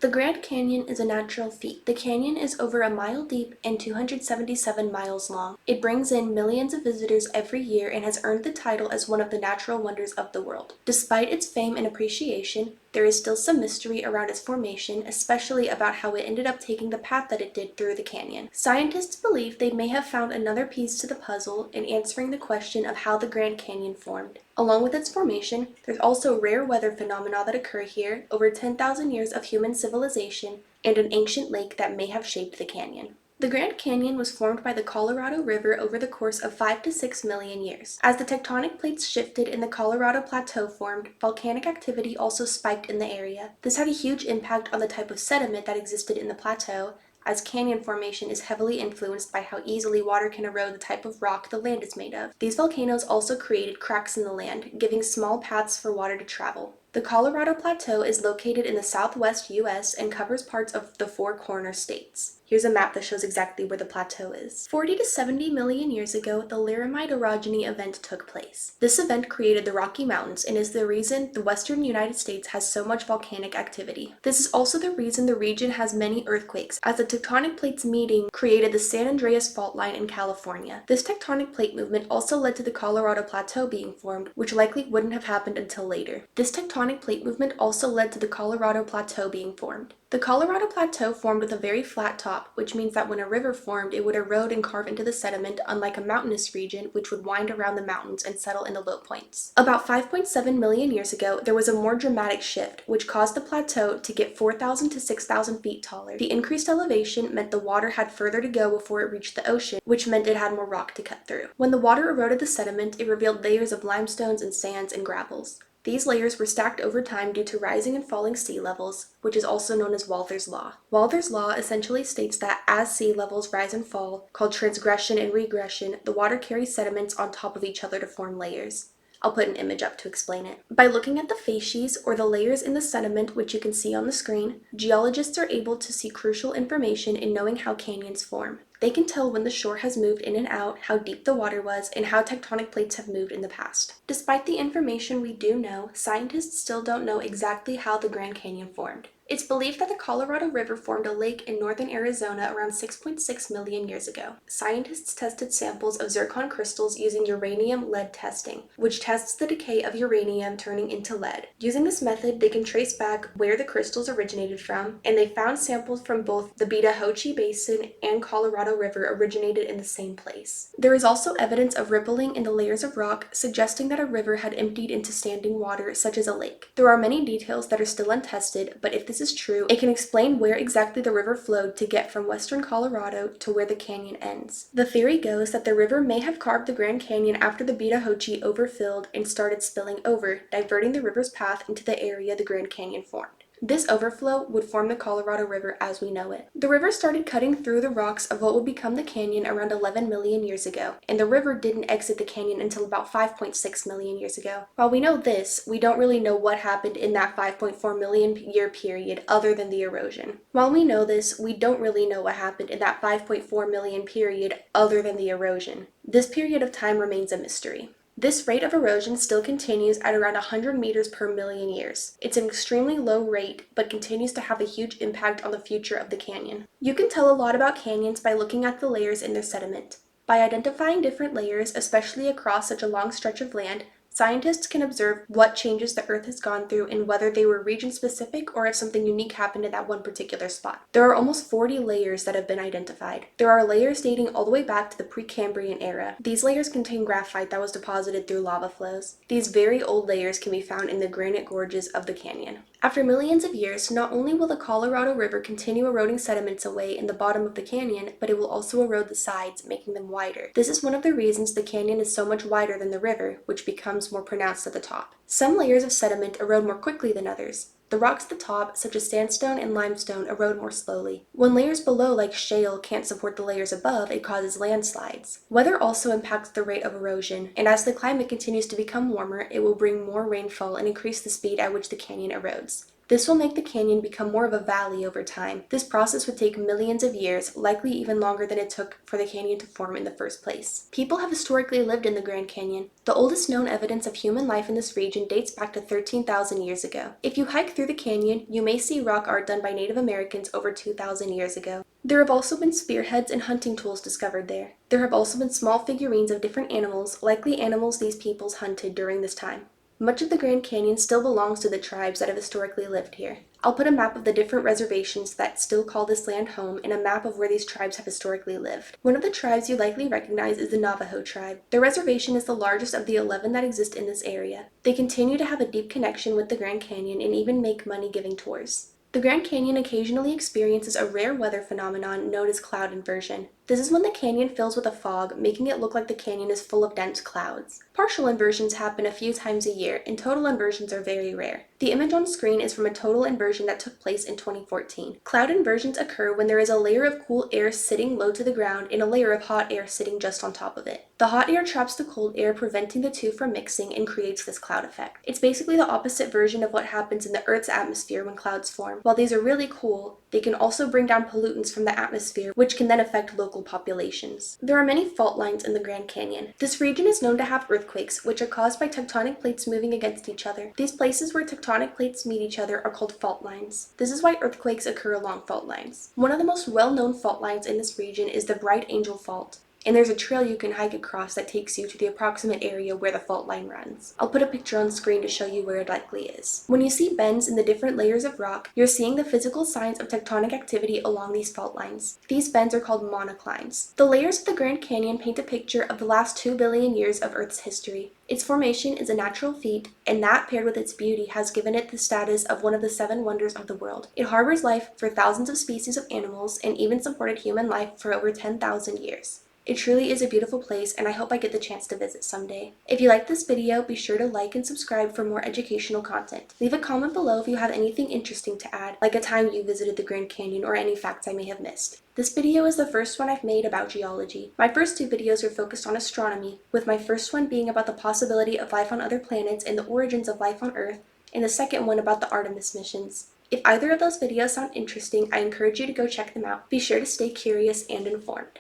The Grand Canyon is a natural feat. The canyon is over a mile deep and 277 miles long. It brings in millions of visitors every year and has earned the title as one of the natural wonders of the world. Despite its fame and appreciation, there is still some mystery around its formation, especially about how it ended up taking the path that it did through the canyon. Scientists believe they may have found another piece to the puzzle in answering the question of how the Grand Canyon formed. Along with its formation, there's also rare weather phenomena that occur here, over 10,000 years of human civilization, and an ancient lake that may have shaped the canyon. The Grand Canyon was formed by the Colorado River over the course of 5 to 6 million years. As the tectonic plates shifted and the Colorado Plateau formed, volcanic activity also spiked in the area. This had a huge impact on the type of sediment that existed in the plateau, as canyon formation is heavily influenced by how easily water can erode the type of rock the land is made of. These volcanoes also created cracks in the land, giving small paths for water to travel. The Colorado Plateau is located in the southwest U.S. and covers parts of the Four Corners states. Here's a map that shows exactly where the plateau is. 40 to 70 million years ago, the Laramide orogeny event took place. This event created the Rocky Mountains and is the reason the western United States has so much volcanic activity. This is also the reason the region has many earthquakes, as the tectonic plates meeting created the San Andreas Fault Line in California. This tectonic plate movement also led to the Colorado Plateau being formed, which likely wouldn't have happened until later. This tectonic plate movement also led to the Colorado Plateau being formed. The Colorado Plateau formed with a very flat top, which means that when a river formed, it would erode and carve into the sediment, unlike a mountainous region, which would wind around the mountains and settle into low points. About 5.7 million years ago, there was a more dramatic shift, which caused the plateau to get 4,000 to 6,000 feet taller. The increased elevation meant the water had further to go before it reached the ocean, which meant it had more rock to cut through. When the water eroded the sediment, it revealed layers of limestones and sands and gravels. These layers were stacked over time due to rising and falling sea levels, which is also known as Walther's Law. Walther's Law essentially states that as sea levels rise and fall, called transgression and regression, the water carries sediments on top of each other to form layers. I'll put an image up to explain it. By looking at the facies, or the layers in the sediment, which you can see on the screen, geologists are able to see crucial information in knowing how canyons form. They can tell when the shore has moved in and out, how deep the water was, and how tectonic plates have moved in the past. Despite the information we do know, scientists still don't know exactly how the Grand Canyon formed. It's believed that the Colorado River formed a lake in northern Arizona around 6.6 million years ago. Scientists tested samples of zircon crystals using uranium-lead testing, which tests the decay of uranium turning into lead. Using this method, they can trace back where the crystals originated from, and they found samples from both the Betahoche Basin and Colorado River originated in the same place. There is also evidence of rippling in the layers of rock, suggesting that a river had emptied into standing water, such as a lake. There are many details that are still untested, but if this is true, it can explain where exactly the river flowed to get from western Colorado to where the canyon ends. The theory goes that the river may have carved the Grand Canyon after the Betahoche overfilled and started spilling over, diverting the river's path into the area the Grand Canyon formed. This overflow would form the Colorado River as we know it. The river started cutting through the rocks of what would become the canyon around 11 million years ago, and the river didn't exit the canyon until about 5.6 million years ago. While we know this, we don't really know what happened in that 5.4 million year period other than the erosion. While we know this, we don't really know what happened in that 5.4 million period other than the erosion. This period of time remains a mystery. This rate of erosion still continues at around 100 meters per million years. It's an extremely low rate, but continues to have a huge impact on the future of the canyon. You can tell a lot about canyons by looking at the layers in their sediment. By identifying different layers, especially across such a long stretch of land, scientists can observe what changes the Earth has gone through and whether they were region-specific or if something unique happened in that one particular spot. There are almost 40 layers that have been identified. There are layers dating all the way back to the Precambrian era. These layers contain graphite that was deposited through lava flows. These very old layers can be found in the granite gorges of the canyon. After millions of years, not only will the Colorado River continue eroding sediments away in the bottom of the canyon, but it will also erode the sides, making them wider. This is one of the reasons the canyon is so much wider than the river, which becomes more pronounced at the top. Some layers of sediment erode more quickly than others. The rocks at the top, such as sandstone and limestone, erode more slowly. When layers below, like shale, can't support the layers above, it causes landslides. Weather also impacts the rate of erosion, and as the climate continues to become warmer, it will bring more rainfall and increase the speed at which the canyon erodes. This will make the canyon become more of a valley over time. This process would take millions of years, likely even longer than it took for the canyon to form in the first place. People have historically lived in the Grand Canyon. The oldest known evidence of human life in this region dates back to 13,000 years ago. If you hike through the canyon, you may see rock art done by Native Americans over 2,000 years ago. There have also been spearheads and hunting tools discovered there. There have also been small figurines of different animals, likely animals these peoples hunted during this time. Much of the Grand Canyon still belongs to the tribes that have historically lived here. I'll put a map of the different reservations that still call this land home and a map of where these tribes have historically lived. One of the tribes you likely recognize is the Navajo tribe. Their reservation is the largest of the 11 that exist in this area. They continue to have a deep connection with the Grand Canyon and even make money giving tours. The Grand Canyon occasionally experiences a rare weather phenomenon known as cloud inversion. This is when the canyon fills with a fog, making it look like the canyon is full of dense clouds. Partial inversions happen a few times a year, and total inversions are very rare. The image on screen is from a total inversion that took place in 2014. Cloud inversions occur when there is a layer of cool air sitting low to the ground and a layer of hot air sitting just on top of it. The hot air traps the cold air, preventing the two from mixing, and creates this cloud effect. It's basically the opposite version of what happens in the Earth's atmosphere when clouds form. While these are really cool, they can also bring down pollutants from the atmosphere, which can then affect local populations. There are many fault lines in the Grand Canyon. This region is known to have earthquakes, which are caused by tectonic plates moving against each other. These places where tectonic plates meet each other are called fault lines. This is why earthquakes occur along fault lines. One of the most well-known fault lines in this region is the Bright Angel Fault, and there's a trail you can hike across that takes you to the approximate area where the fault line runs. I'll put a picture on screen to show you where it likely is. When you see bends in the different layers of rock, you're seeing the physical signs of tectonic activity along these fault lines. These bends are called monoclines. The layers of the Grand Canyon paint a picture of the last 2 billion years of Earth's history. Its formation is a natural feat, and that paired with its beauty has given it the status of one of the 7 wonders of the world. It harbors life for thousands of species of animals and even supported human life for over 10,000 years. It truly is a beautiful place, and I hope I get the chance to visit someday. If you like this video, be sure to like and subscribe for more educational content. Leave a comment below if you have anything interesting to add, like a time you visited the Grand Canyon or any facts I may have missed. This video is the first one I've made about geology. My first 2 videos are focused on astronomy, with my first one being about the possibility of life on other planets and the origins of life on Earth, and the second one about the Artemis missions. If either of those videos sound interesting, I encourage you to go check them out. Be sure to stay curious and informed.